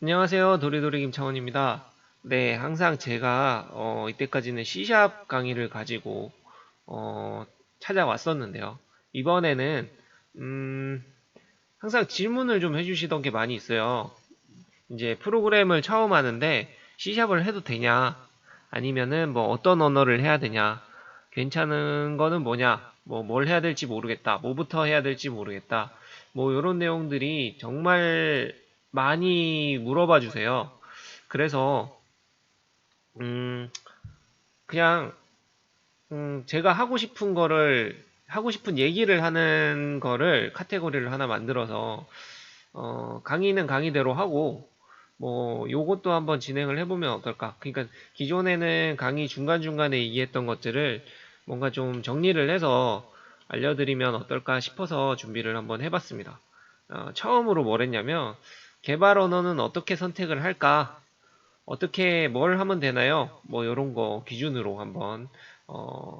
안녕하세요. 도리도리 김창원입니다. 네, 항상 제가 이때까지는 C샵 강의를 가지고 어, 찾아왔었는데요. 이번에는 음, 항상 질문을 좀 해주시던 게 많이 있어요. 이제 프로그램을 처음 하는데 C샵을 해도 되냐? 아니면은 뭐 어떤 언어를 해야 되냐? 괜찮은 거는 뭐냐? 뭐 뭘 해야 될지 모르겠다. 뭐부터 해야 될지 모르겠다. 뭐 이런 내용들이 정말 많이 물어봐 주세요. 그래서 음 그냥 제가 하고 싶은 얘기를 하는 거를 카테고리를 하나 만들어서 강의는 강의대로 하고, 뭐, 요것도 한번 진행을 해보면 어떨까? 그러니까, 기존에는 강의 중간중간에 얘기했던 것들을 뭔가 좀 정리를 해서 알려드리면 어떨까 싶어서 준비를 한번 해봤습니다. 처음으로 뭘 했냐면, 개발 언어는 어떻게 선택을 할까? 어떻게 뭘 하면 되나요? 뭐, 요런 거 기준으로 한번,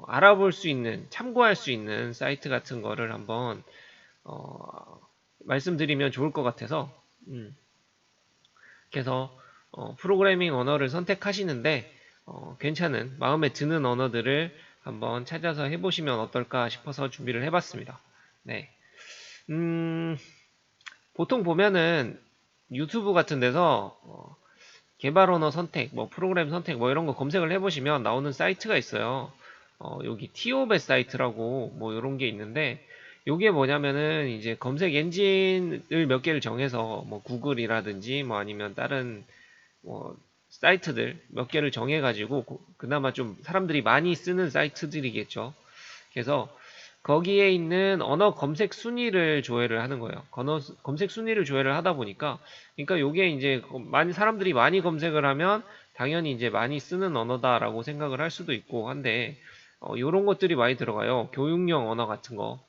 알아볼 수 있는, 참고할 수 있는 사이트 같은 거를 한번, 어, 말씀드리면 좋을 것 같아서, 음, 그래서 프로그래밍 언어를 선택하시는데 괜찮은 마음에 드는 언어들을 한번 찾아서 해보시면 어떨까 싶어서 준비를 해봤습니다. 네, 음, 보통 보면은 유튜브 같은 데서 개발 언어 선택, 뭐 프로그램 선택, 뭐 이런 거 검색을 해보시면 나오는 사이트가 있어요. 여기 티오벳 사이트라고 뭐 이런 게 있는데, 요게 뭐냐면은 이제 검색 엔진을 몇 개를 정해서 뭐 구글이라든지 뭐 아니면 다른 뭐 사이트들 몇 개를 정해가지고 그나마 좀 사람들이 많이 쓰는 사이트들이겠죠. 그래서 거기에 있는 언어 검색 순위를 조회를 하는 거예요. 검색 순위를 조회를 하다 보니까, 그러니까 요게 이제 많이 사람들이 많이 검색을 하면 당연히 이제 많이 쓰는 언어다라고 생각을 할 수도 있고 한데, 요런 것들이 많이 들어가요. 교육용 언어 같은 거.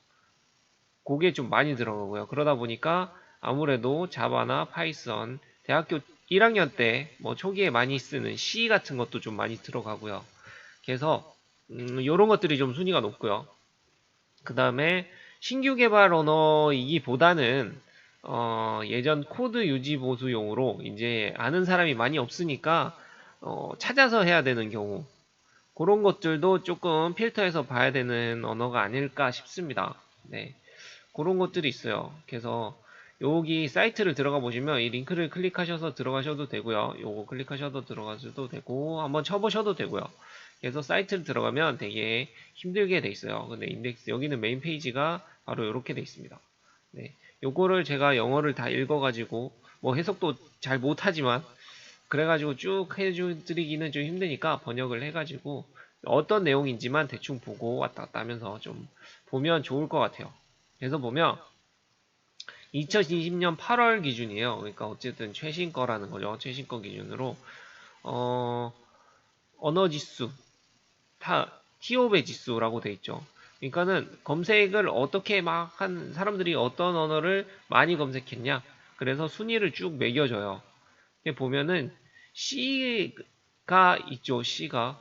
그게 좀 많이 들어가고요. 그러다 보니까 아무래도 자바나 파이썬, 대학교 1학년 때 뭐 초기에 많이 쓰는 C 같은 것도 좀 많이 들어가고요. 그래서 요런 것들이 좀 순위가 높고요. 그 다음에 신규 개발 언어이기보다는 예전 코드 유지 보수용으로 이제 아는 사람이 많이 없으니까 찾아서 해야 되는 경우, 그런 것들도 조금 필터해서 봐야 되는 언어가 아닐까 싶습니다. 네, 그런 것들이 있어요. 그래서 여기 사이트를 들어가 보시면 이 링크를 클릭하셔서 들어가셔도 되고요. 요거 클릭하셔도 들어가셔도 되고 한번 쳐보셔도 되고요. 그래서 사이트를 들어가면 되게 힘들게 돼 있어요. 근데 인덱스 여기는 메인 페이지가 바로 이렇게 돼 있습니다. 네, 요거를 제가 영어를 다 읽어가지고 뭐 해석도 잘 못하지만 그래가지고 쭉 해드리기는 좀 힘드니까 번역을 해가지고 어떤 내용인지만 대충 보고 왔다 갔다 하면서 좀 보면 좋을 것 같아요. 그래서 보면 2020년 8월 기준이에요. 그러니까 어쨌든 최신 거라는 거죠. 최신 거 기준으로 어, 언어 지수, 티오베 지수라고 돼 있죠. 그러니까는 검색을 어떻게 막 한 사람들이 어떤 언어를 많이 검색했냐. 그래서 순위를 쭉 매겨줘요. 보면은 C가 있죠. C가.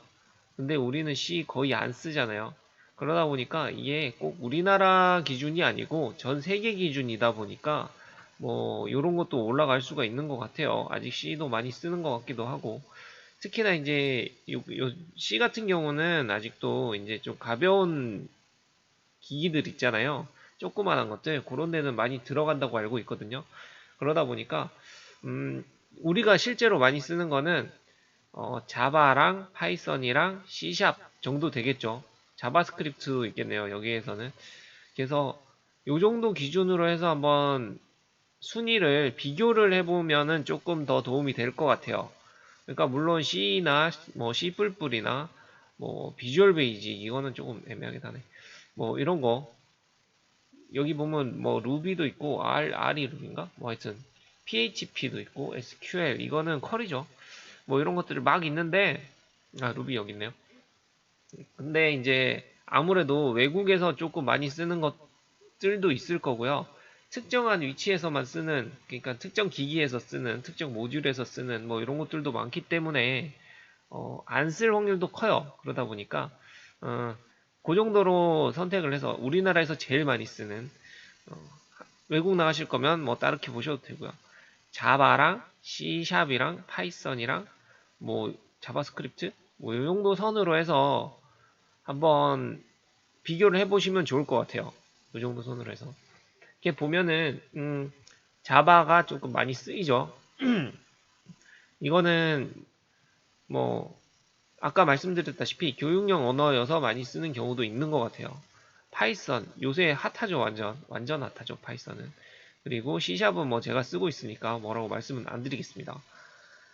근데 우리는 C 거의 안 쓰잖아요. 그러다 보니까 이게 꼭 우리나라 기준이 아니고 전 세계 기준이다 보니까 뭐 요런 것도 올라갈 수가 있는 것 같아요. 아직 C도 많이 쓰는 것 같기도 하고, 특히나 이제 요 C 같은 경우는 아직도 이제 좀 가벼운 기기들 있잖아요. 조그만한 것들 그런 데는 많이 들어간다고 알고 있거든요. 그러다 보니까 음, 우리가 실제로 많이 쓰는 거는 자바랑 파이썬이랑 C샵 정도 되겠죠. 자바스크립트 있겠네요. 여기에서는. 그래서 요 정도 기준으로 해서 한번 순위를 비교를 해보면은 조금 더 도움이 될 것 같아요. 그러니까 물론 C나 뭐 C++이나 뭐 비주얼 베이직 이거는 조금 애매하긴 하네. 뭐 이런 거 여기 보면 뭐 루비도 있고 R이 루비인가? 뭐 하여튼 PHP도 있고 SQL 이거는 컬이죠. 뭐 이런 것들이 막 있는데, 루비 여기 있네요. 근데 이제 아무래도 외국에서 조금 많이 쓰는 것들도 있을 거고요. 특정한 위치에서만 쓰는, 그러니까 특정 기기에서 쓰는, 특정 모듈에서 쓰는 뭐 이런 것들도 많기 때문에 안 쓸 확률도 커요. 그러다 보니까 어, 그 정도로 선택을 해서 우리나라에서 제일 많이 쓰는, 어, 외국 나가실 거면 뭐 따르게 보셔도 되고요. 자바랑 C샵이랑 파이썬이랑 뭐 자바스크립트 뭐 이 정도 선으로 해서 한번 비교를 해보시면 좋을 것 같아요. 이 정도 선으로 해서. 이렇게 보면은 자바가 조금 많이 쓰이죠. 이거는 뭐 아까 말씀드렸다시피 교육용 언어여서 많이 쓰는 경우도 있는 것 같아요. 파이썬 요새 핫하죠. 완전 핫하죠. 파이썬은. 그리고 C샵은 뭐 제가 쓰고 있으니까 뭐라고 말씀은 안 드리겠습니다.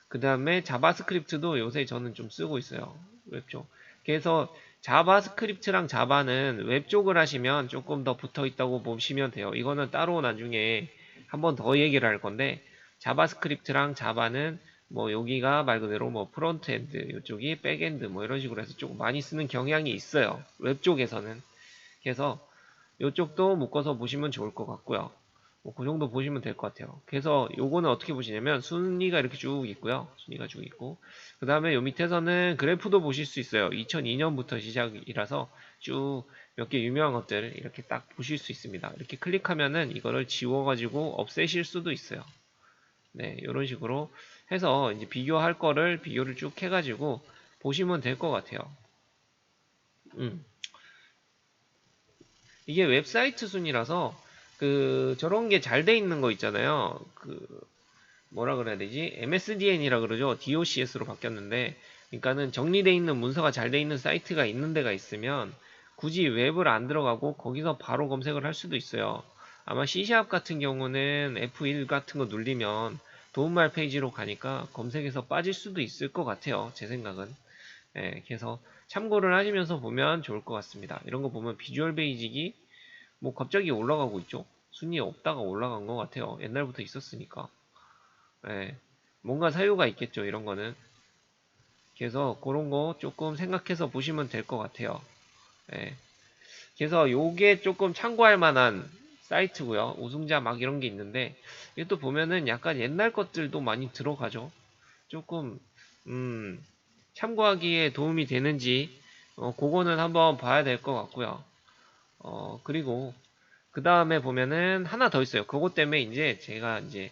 그 다음에 자바스크립트도 요새 저는 좀 쓰고 있어요. 웹 쪽. 그래서 자바스크립트랑 자바는 웹 쪽을 하시면 조금 더 붙어 있다고 보시면 돼요. 이거는 따로 나중에 한번 더 얘기를 할 건데 자바스크립트랑 자바는 뭐 여기가 말 그대로 뭐 프론트엔드 이쪽이 백엔드 뭐 이런 식으로 해서 조금 많이 쓰는 경향이 있어요. 웹 쪽에서는. 그래서 이쪽도 묶어서 보시면 좋을 것 같고요. 뭐 그 정도 보시면 될 것 같아요. 그래서 요거는 어떻게 보시냐면 순위가 이렇게 쭉 있고요. 순위가 쭉 있고 그 다음에 요 밑에서는 그래프도 보실 수 있어요. 2002년부터 시작이라서 쭉 몇 개 유명한 것들 이렇게 딱 보실 수 있습니다. 이렇게 클릭하면은 이거를 지워가지고 없애실 수도 있어요. 네, 이런 식으로 해서 이제 비교할 거를 비교를 쭉 해가지고 보시면 될 것 같아요. 이게 웹사이트 순이라서 그 저런 게 잘 돼 있는 거 있잖아요. 그 뭐라 그래야 되지? MSDN이라 그러죠. DOCS로 바뀌었는데, 그러니까는 정리되어 있는 문서가 잘 돼 있는 사이트가 있는 데가 있으면 굳이 웹을 안 들어가고 거기서 바로 검색을 할 수도 있어요. 아마 C# 같은 경우는 F1 같은 거 누르면 도움말 페이지로 가니까 검색에서 빠질 수도 있을 것 같아요. 제 생각은. 예, 그래서 참고를 하시면서 보면 좋을 것 같습니다. 이런 거 보면 비주얼 베이직이 뭐 갑자기 올라가고 있죠. 순위에 없다가 올라간 것 같아요. 옛날부터 있었으니까. 예, 뭔가 사유가 있겠죠, 이런 거는. 그래서 그런 거 조금 생각해서 보시면 될 것 같아요. 예, 그래서 요게 조금 참고할 만한 사이트고요. 우승자 막 이런 게 있는데, 이것도 보면은 약간 옛날 것들도 많이 들어가죠. 조금, 참고하기에 도움이 되는지, 그거는 한번 봐야 될 것 같고요. 그리고, 그 다음에 보면은 하나 더 있어요. 그것 때문에 이제 제가 이제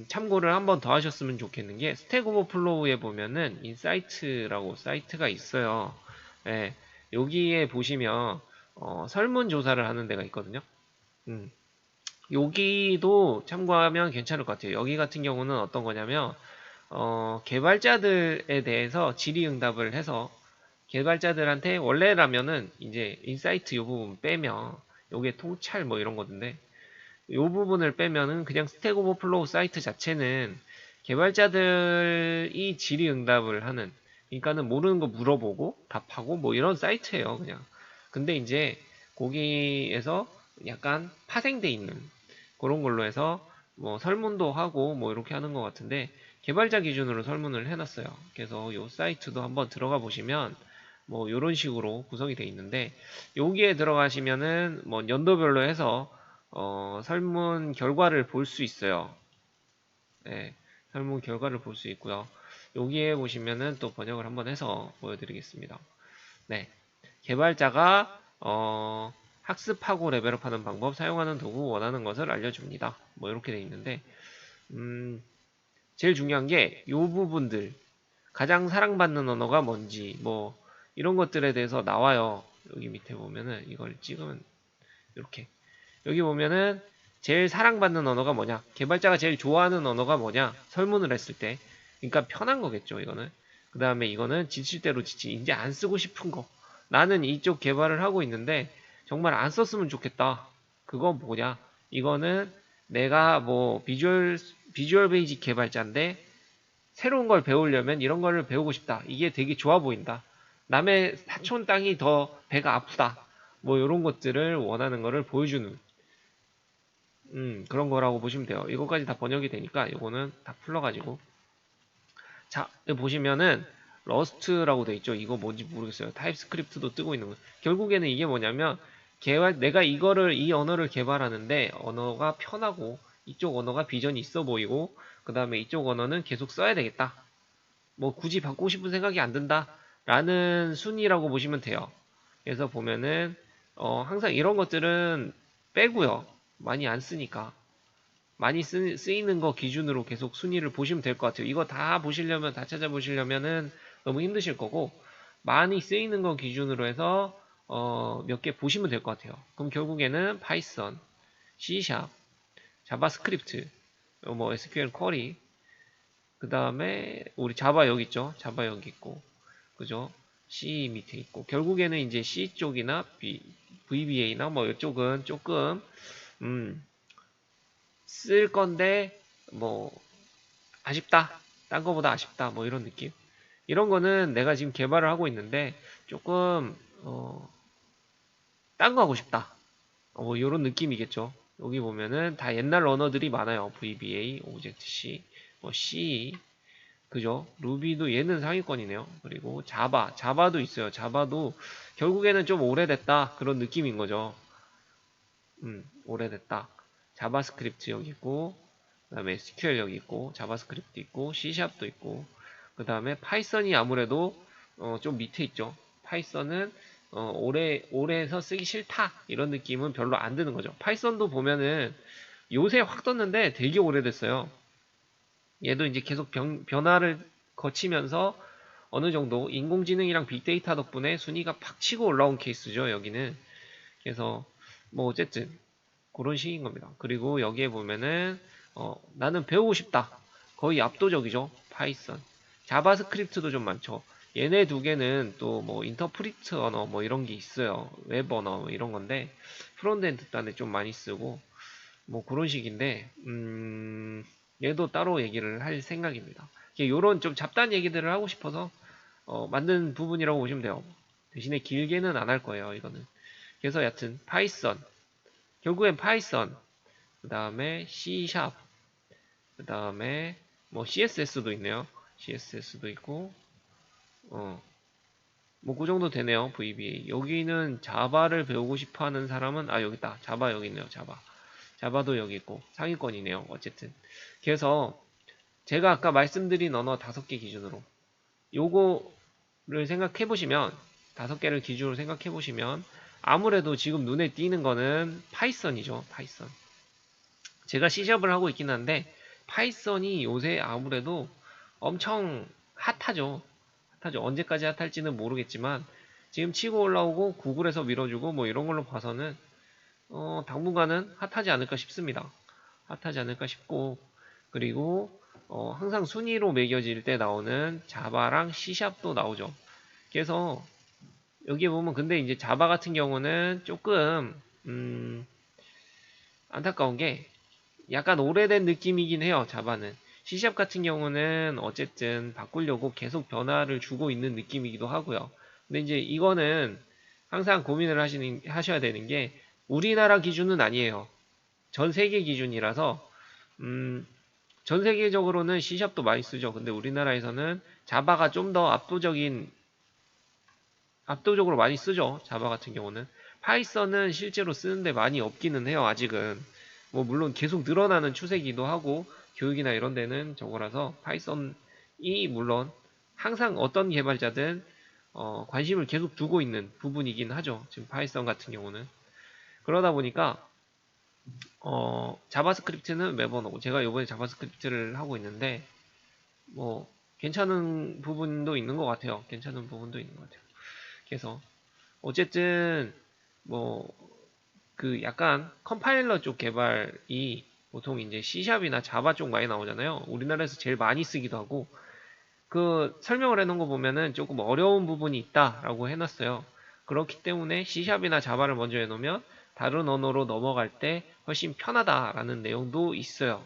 참고를 한번 더 하셨으면 좋겠는 게 스택 오버플로우에 보면은 인사이트라고 사이트가 있어요. 예, 여기에 보시면 설문조사를 하는 데가 있거든요. 음, 여기도 참고하면 괜찮을 것 같아요. 여기 같은 경우는 어떤 거냐면 개발자들에 대해서 질의응답을 해서 개발자들한테 원래라면은 이제 인사이트 이 부분 빼면 요게 통찰 뭐 이런 거던데 이 부분을 빼면은 그냥 스택 오버플로우 사이트 자체는 개발자들이 질의응답을 하는 그러니까는 모르는 거 물어보고 답하고 뭐 이런 사이트예요 그냥. 근데 이제 거기에서 약간 파생돼 있는 그런 걸로 해서 뭐 설문도 하고 뭐 이렇게 하는 것 같은데 개발자 기준으로 설문을 해놨어요. 그래서 이 사이트도 한번 들어가 보시면 뭐 이런 식으로 구성이 돼 있는데 여기에 들어가시면은 뭐 연도별로 해서 설문 결과를 볼 수 있어요. 네, 설문 결과를 볼 수 있고요. 여기에 보시면은 또 번역을 한번 해서 보여드리겠습니다. 네, 개발자가 학습하고 레벨업하는 방법, 사용하는 도구, 원하는 것을 알려줍니다. 뭐 이렇게 돼 있는데 제일 중요한 게 이 부분들 가장 사랑받는 언어가 뭔지 뭐 이런 것들에 대해서 나와요. 여기 밑에 보면은 이걸 찍으면 이렇게 여기 보면은 제일 사랑받는 언어가 뭐냐? 개발자가 제일 좋아하는 언어가 뭐냐? 설문을 했을 때. 그러니까 편한 거겠죠, 이거는. 그 다음에 이거는 지칠 대로 지치. 이제 안 쓰고 싶은 거. 나는 이쪽 개발을 하고 있는데 정말 안 썼으면 좋겠다. 그거 뭐냐? 이거는 내가 뭐 비주얼 베이직 개발자인데 새로운 걸 배우려면 이런 거를 배우고 싶다. 이게 되게 좋아 보인다. 남의 사촌 땅이 더 배가 아프다. 뭐 이런 것들을 원하는 거를 보여주는 그런 거라고 보시면 돼요. 이거까지 다 번역이 되니까 이거는 다 풀러가지고 자 여기 보시면은 러스트라고 돼 있죠. 이거 뭔지 모르겠어요. 타입스크립트도 뜨고 있는 거. 결국에는 이게 뭐냐면 내가 이 언어를 개발하는데 언어가 편하고 이쪽 언어가 비전이 있어 보이고 그 다음에 이쪽 언어는 계속 써야 되겠다. 뭐 굳이 바꾸고 싶은 생각이 안 든다. 라는 순위라고 보시면 돼요. 그래서 보면은 항상 이런 것들은 빼고요. 많이 안 쓰니까. 많이 쓰이는 거 기준으로 계속 순위를 보시면 될 것 같아요. 이거 다 보시려면, 다 찾아보시려면은 너무 힘드실 거고, 많이 쓰이는 거 기준으로 해서, 몇 개 보시면 될 것 같아요. 그럼 결국에는 파이썬, C#, 자바스크립트, 뭐 SQL 쿼리, 그 다음에 우리 자바 여기 있죠. 자바 여기 있고, 그죠? C 밑에 있고, 결국에는 이제 C 쪽이나 VBA나 뭐 이쪽은 조금, 음, 쓸 건데, 뭐, 아쉽다. 딴 거보다 아쉽다. 뭐 이런 느낌. 이런 거는 내가 지금 개발을 하고 있는데, 조금, 딴 거 하고 싶다. 뭐 이런 느낌이겠죠. 여기 보면은 다 옛날 러너들이 많아요. VBA, Object-C, 뭐 C, 그죠? 루비도 얘는 상위권이네요. 그리고 자바도 있어요. 자바도 결국에는 좀 오래됐다. 그런 느낌인 거죠. 오래됐다. 자바스크립트 여기 있고, 그 다음에 SQL 여기 있고, 자바스크립트 있고, C샵도 있고, 그 다음에 파이썬이 아무래도 좀 밑에 있죠. 파이썬은 오래해서 쓰기 싫다. 이런 느낌은 별로 안 드는 거죠. 파이썬도 보면은 요새 확 떴는데 되게 오래됐어요. 얘도 이제 계속 변화를 거치면서 어느 정도 인공지능이랑 빅데이터 덕분에 순위가 팍 치고 올라온 케이스죠, 여기는. 그래서 뭐 어쨌든 그런 식인 겁니다. 그리고 여기에 보면은 나는 배우고 싶다. 거의 압도적이죠. 파이썬. 자바스크립트도 좀 많죠. 얘네 두 개는 또 뭐 인터프리트 언어 뭐 이런 게 있어요. 웹 언어 뭐 이런 건데 프론트엔드 단에 좀 많이 쓰고 뭐 그런 식인데 얘도 따로 얘기를 할 생각입니다. 이런 좀 잡다한 얘기들을 하고 싶어서 만든 부분이라고 보시면 돼요. 대신에 길게는 안 할 거예요. 이거는. 그래서 여튼 파이썬 결국엔 파이썬 그 다음에 C#, 그 다음에 뭐 CSS도 있네요. CSS도 있고 뭐 그 정도 되네요. VBA. 여기는 자바를 배우고 싶어하는 사람은 여기 있다. 자바 여기 있네요. 자바도 여기 있고 상위권이네요. 어쨌든 그래서 제가 아까 말씀드린 언어 5개 기준으로 요거를 생각해 보시면 5개를 기준으로 생각해 보시면 아무래도 지금 눈에 띄는 거는 파이썬이죠. 파이썬. 제가 C샵을 하고 있긴 한데 파이썬이 요새 아무래도 엄청 핫하죠. 핫하죠. 언제까지 핫할지는 모르겠지만 지금 치고 올라오고 구글에서 밀어주고 뭐 이런 걸로 봐서는 당분간은 핫하지 않을까 싶습니다. 핫하지 않을까 싶고 그리고 항상 순위로 매겨질 때 나오는 자바랑 C샵도 나오죠. 그래서 여기에 보면 근데 이제 자바 같은 경우는 조금 안타까운 게 약간 오래된 느낌이긴 해요. 자바는. C샵 같은 경우는 어쨌든 바꾸려고 계속 변화를 주고 있는 느낌이기도 하고요. 근데 이제 이거는 항상 고민을 하셔야 되는 게 우리나라 기준은 아니에요. 전 세계 기준이라서 전 세계적으로는 C샵도 많이 쓰죠. 근데 우리나라에서는 자바가 좀 더 압도적으로 많이 쓰죠. 자바 같은 경우는. 파이썬은 실제로 쓰는데 많이 없기는 해요. 아직은. 뭐 물론 계속 늘어나는 추세기도 하고 교육이나 이런 데는 저거라서 파이썬이 물론 항상 어떤 개발자든 관심을 계속 두고 있는 부분이긴 하죠. 지금 파이썬 같은 경우는. 그러다 보니까 자바스크립트는 매번 오고 제가 이번에 자바스크립트를 하고 있는데 뭐 괜찮은 부분도 있는 것 같아요. 괜찮은 부분도 있는 것 같아요. 그래서 어쨌든 뭐 그 약간 컴파일러 쪽 개발이 보통 이제 C샵이나 자바 쪽 많이 나오잖아요. 우리나라에서 제일 많이 쓰기도 하고 그 설명을 해놓은 거 보면은 조금 어려운 부분이 있다라고 해놨어요. 그렇기 때문에 C샵이나 자바를 먼저 해놓으면 다른 언어로 넘어갈 때 훨씬 편하다라는 내용도 있어요.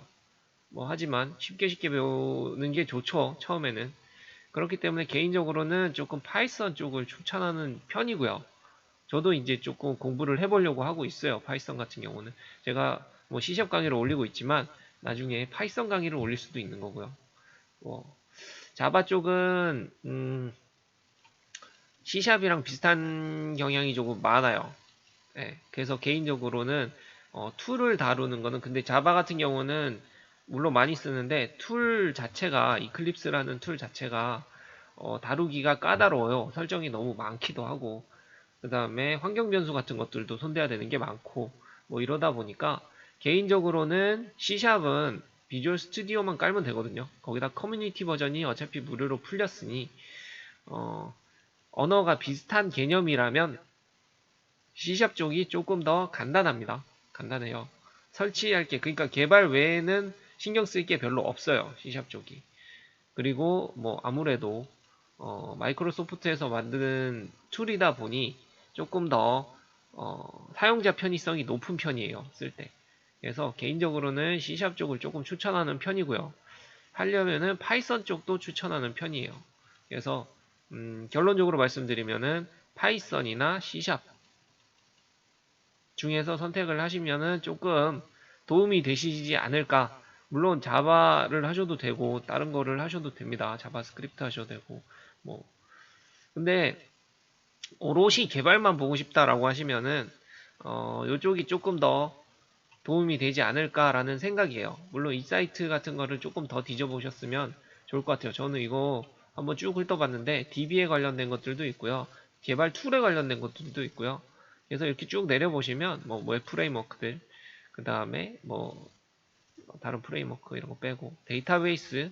뭐 하지만 쉽게 배우는 게 좋죠. 처음에는. 그렇기 때문에 개인적으로는 조금 파이썬 쪽을 추천하는 편이고요. 저도 이제 조금 공부를 해보려고 하고 있어요. 파이썬 같은 경우는. 제가 뭐 C샵 강의를 올리고 있지만 나중에 파이썬 강의를 올릴 수도 있는 거고요. 뭐 자바 쪽은 C샵이랑 비슷한 경향이 조금 많아요. 네, 그래서 개인적으로는 툴을 다루는 거는 근데 자바 같은 경우는 물론 많이 쓰는데 툴 자체가 이클립스라는 툴 자체가 다루기가 까다로워요. 설정이 너무 많기도 하고 그 다음에 환경 변수 같은 것들도 손대야 되는 게 많고 뭐 이러다 보니까 개인적으로는 C샵은 비주얼 스튜디오만 깔면 되거든요. 거기다 커뮤니티 버전이 어차피 무료로 풀렸으니 어, 언어가 비슷한 개념이라면 C샵 쪽이 조금 더 간단합니다. 간단해요. 설치할 게 그러니까 개발 외에는 신경 쓸 게 별로 없어요. C샵 쪽이. 그리고 뭐 아무래도 마이크로소프트에서 만든 툴이다 보니 조금 더 사용자 편의성이 높은 편이에요. 쓸 때. 그래서 개인적으로는 C샵 쪽을 조금 추천하는 편이고요. 하려면은 파이썬 쪽도 추천하는 편이에요. 그래서 결론적으로 말씀드리면은 파이썬이나 C샵 중에서 선택을 하시면은 조금 도움이 되시지 않을까. 물론 자바를 하셔도 되고 다른 거를 하셔도 됩니다. 자바스크립트 하셔도 되고 뭐 근데 오롯이 개발만 보고 싶다라고 하시면은 이쪽이 조금 더 도움이 되지 않을까라는 생각이에요. 물론 이 사이트 같은 거를 조금 더 뒤져보셨으면 좋을 것 같아요. 저는 이거 한번 쭉 훑어봤는데 DB에 관련된 것들도 있고요. 개발 툴에 관련된 것들도 있고요. 그래서 이렇게 쭉 내려보시면 뭐 웹 프레임워크들 그 다음에 뭐 다른 프레임워크 이런 거 빼고 데이터베이스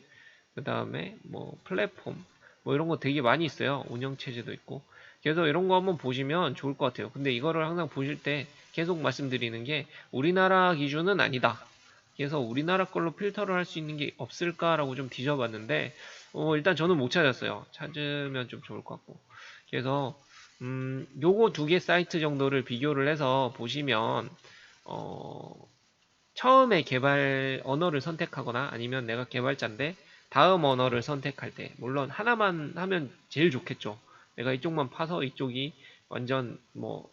그 다음에 뭐 플랫폼 뭐 이런 거 되게 많이 있어요. 운영체제도 있고 그래서 이런 거 한번 보시면 좋을 것 같아요. 근데 이거를 항상 보실 때 계속 말씀드리는 게 우리나라 기준은 아니다. 그래서 우리나라 걸로 필터를 할 수 있는 게 없을까라고 좀 뒤져봤는데 일단 저는 못 찾았어요. 찾으면 좀 좋을 것 같고 그래서 요거 두 개 사이트 정도를 비교를 해서 보시면 처음에 개발 언어를 선택하거나 아니면 내가 개발자인데 다음 언어를 선택할 때 물론 하나만 하면 제일 좋겠죠. 내가 이쪽만 파서 이쪽이 완전 뭐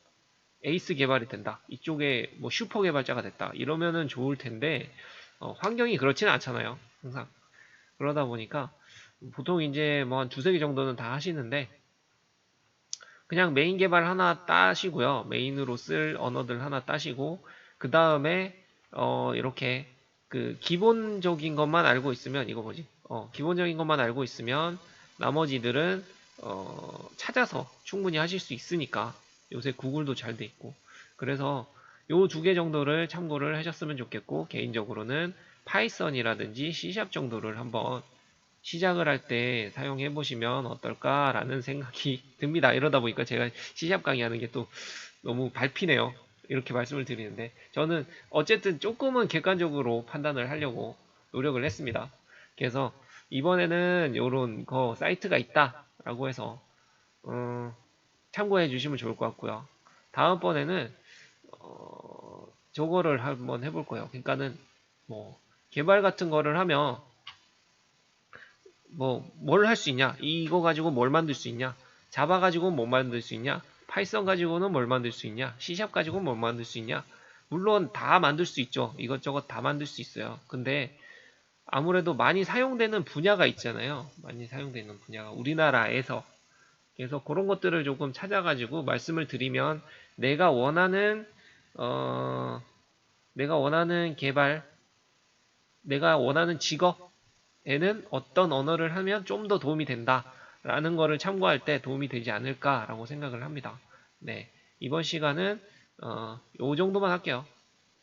에이스 개발이 된다. 이쪽에 뭐 슈퍼 개발자가 됐다. 이러면은 좋을 텐데 환경이 그렇지는 않잖아요. 항상. 그러다 보니까 보통 이제 뭐 한 두세 개 정도는 다 하시는데 그냥 메인 개발 하나 따시고요. 메인으로 쓸 언어들 하나 따시고 그 다음에 이렇게 그 기본적인 것만 알고 있으면 이거 뭐지? 기본적인 것만 알고 있으면 나머지들은 찾아서 충분히 하실 수 있으니까 요새 구글도 잘 돼 있고 그래서 요 두 개 정도를 참고를 하셨으면 좋겠고 개인적으로는 파이썬이라든지 C샵 정도를 한번 시작을 할 때 사용해 보시면 어떨까라는 생각이 듭니다. 이러다 보니까 제가 C샵 강의하는 게 또 너무 밟히네요. 이렇게 말씀을 드리는데 저는 어쨌든 조금은 객관적으로 판단을 하려고 노력을 했습니다. 그래서 이번에는 요런 거 사이트가 있다라고 해서 참고해 주시면 좋을 것 같고요. 다음번에는 저거를 한번 해볼 거예요. 그러니까는 뭐 개발 같은 거를 하면 뭐 뭘 할 수 있냐? 이거 가지고 뭘 만들 수 있냐? 자바 가지고는 뭘 만들 수 있냐? 파이썬 가지고는 뭘 만들 수 있냐? C샵 가지고는 뭘 만들 수 있냐? 물론 다 만들 수 있죠. 이것저것 다 만들 수 있어요. 근데 아무래도 많이 사용되는 분야가 있잖아요. 많이 사용되는 분야가 우리나라에서. 그래서 그런 것들을 조금 찾아가지고 말씀을 드리면 내가 원하는 어, 내가 원하는 개발, 내가 원하는 직업에는 어떤 언어를 하면 좀 더 도움이 된다라는 거를 참고할 때 도움이 되지 않을까라고 생각을 합니다. 네, 이번 시간은 요 정도만 할게요.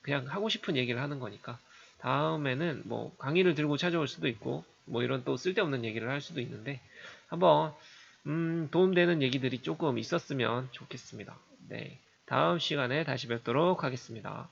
그냥 하고 싶은 얘기를 하는 거니까. 다음에는 뭐 강의를 들고 찾아올 수도 있고 뭐 이런 또 쓸데없는 얘기를 할 수도 있는데 한번 도움되는 얘기들이 조금 있었으면 좋겠습니다. 네, 다음 시간에 다시 뵙도록 하겠습니다.